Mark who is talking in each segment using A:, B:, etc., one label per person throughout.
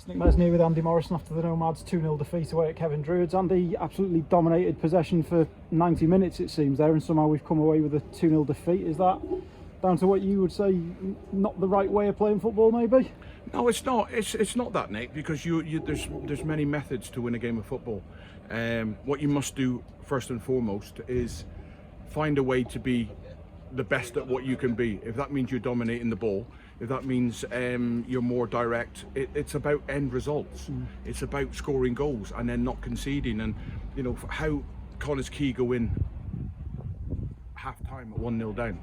A: Nik Mesney with Andy Morrison after the Nomads 2-0 defeat away at Cef Druids. Andy absolutely dominated possession for 90 minutes it seems there, and somehow we've come away with a 2-0 defeat. Is that down to what you would say not the right way of playing football maybe?
B: No, it's not. It's not that, Nick, because there's many methods to win a game of football. What you must do first and foremost is find a way to be the best at what you can be. If that means you're dominating the ball, if that means you're more direct, it's about end results. It's about scoring goals and then not conceding. And you know how Connah's Quay go in half time at 1-0 down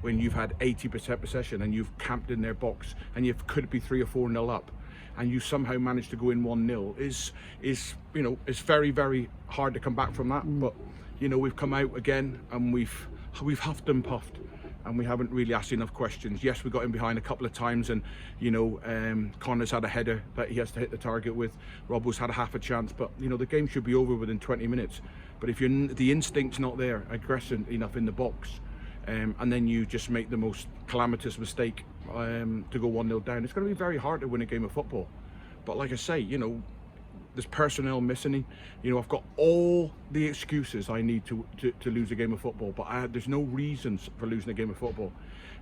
B: when you've had 80% possession and you've camped in their box and you could be 3 or 4-0 up, and you somehow managed to go in 1-0 is you know, it's very, very hard to come back from that. But you know, we've come out again and we've huffed and puffed, and we haven't really asked enough questions. Yes, we got in behind a couple of times, and you know, Connor's had a header that he has to hit the target with. Robbo's had a half a chance, but you know, the game should be over within 20 minutes. But if the instinct's not there, aggression enough in the box, and then you just make the most calamitous mistake to go 1-0 down, it's going to be very hard to win a game of football. But like I say, you know, there's personnel missing. You know, I've got all the excuses I need to lose a game of football, but there's no reasons for losing a game of football.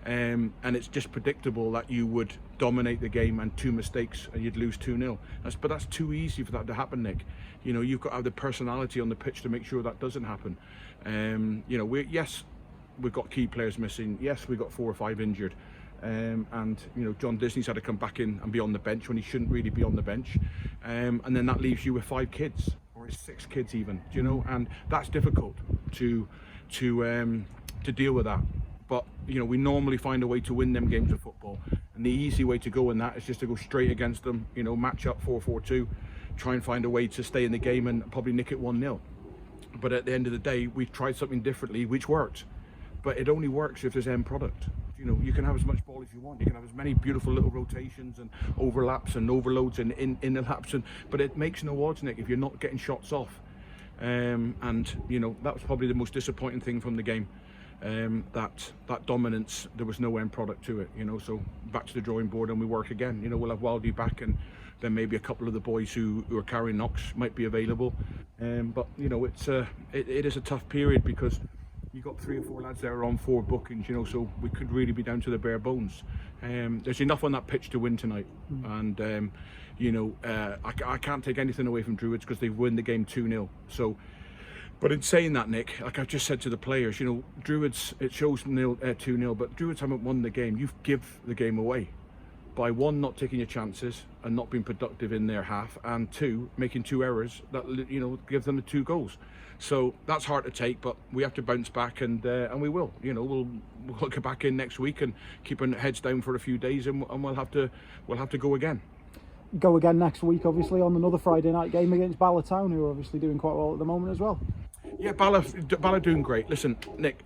B: And it's just predictable that you would dominate the game and 2 mistakes and you'd lose 2-0. But that's too easy for that to happen, Nick. You know, you've got to have the personality on the pitch to make sure that doesn't happen. You know, yes, we've got key players missing. Yes, we've got 4 or 5 injured. And you know, John Disney's had to come back in and be on the bench when he shouldn't really be on the bench, and then that leaves you with 5 kids or 6 kids even, you know, and that's difficult to deal with that. But you know, we normally find a way to win them games of football, and the easy way to go in that is just to go straight against them, you know, match up 4-4-2, try and find a way to stay in the game and probably nick it 1-0. But at the end of the day, we've tried something differently which worked, but it only works if there's end product. You know, you can have as much ball as you want, you can have as many beautiful little rotations and overlaps and overloads and in laps, but it makes no odds, Nick, if you're not getting shots off. And you know, that was probably the most disappointing thing from the game, that dominance. There was no end product to it, you know. So back to the drawing board and we work again. You know, we'll have Wildy back, and then maybe a couple of the boys who are carrying knocks might be available. But you know, it is a tough period because you got 3 or 4 lads there on 4 bookings, you know, so we could really be down to the bare bones. There's enough on that pitch to win tonight, and you know, I can't take anything away from Druids because they've won the game 2-0. So, but in saying that, Nick, like I've just said to the players, you know, Druids, it shows 2-0, but Druids haven't won the game. You've give the game away by 1, not taking your chances and not being productive in their half, and 2, making 2 errors that, you know, give them the 2 goals. So that's hard to take, but we have to bounce back, and we will. You know, we'll get back in next week and keep our heads down for a few days, and we'll have to go again.
A: Go again next week, obviously, on another Friday night game against Bala Town, who are obviously doing quite well at the moment as well.
B: Yeah, Bala doing great. Listen, Nick,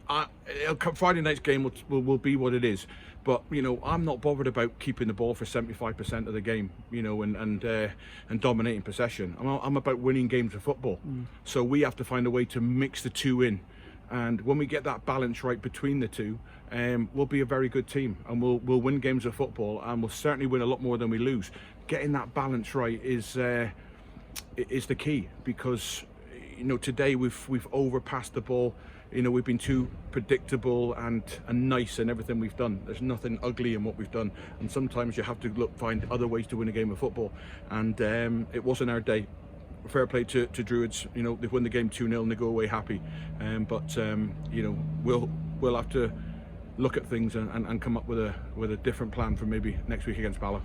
B: Friday night's game will be what it is. But you know, I'm not bothered about keeping the ball for 75% of the game, you know, and dominating possession. I'm about winning games of football. So we have to find a way to mix the 2 in, and when we get that balance right between the 2, we'll be a very good team, and we'll win games of football, and we'll certainly win a lot more than we lose. Getting that balance right is the key, because you know, today we've overpassed the ball. You know, we've been too predictable and nice in everything we've done. There's nothing ugly in what we've done, and sometimes you have to find other ways to win a game of football, and it wasn't our day. Fair play to Druids. You know, they've won the game 2-0 and they go away happy. But you know, we'll have to look at things and come up with a different plan for maybe next week against Bala.